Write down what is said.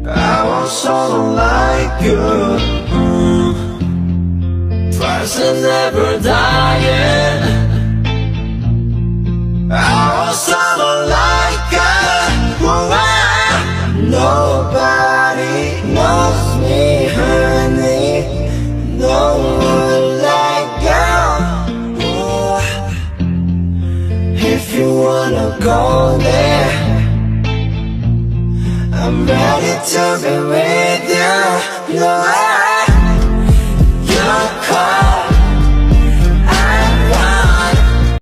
I want someone like you. Fires are never dying. I want someone like you. Nobody knows me, honey. No one like you. If you wanna go there, I'm ready to be with you. No,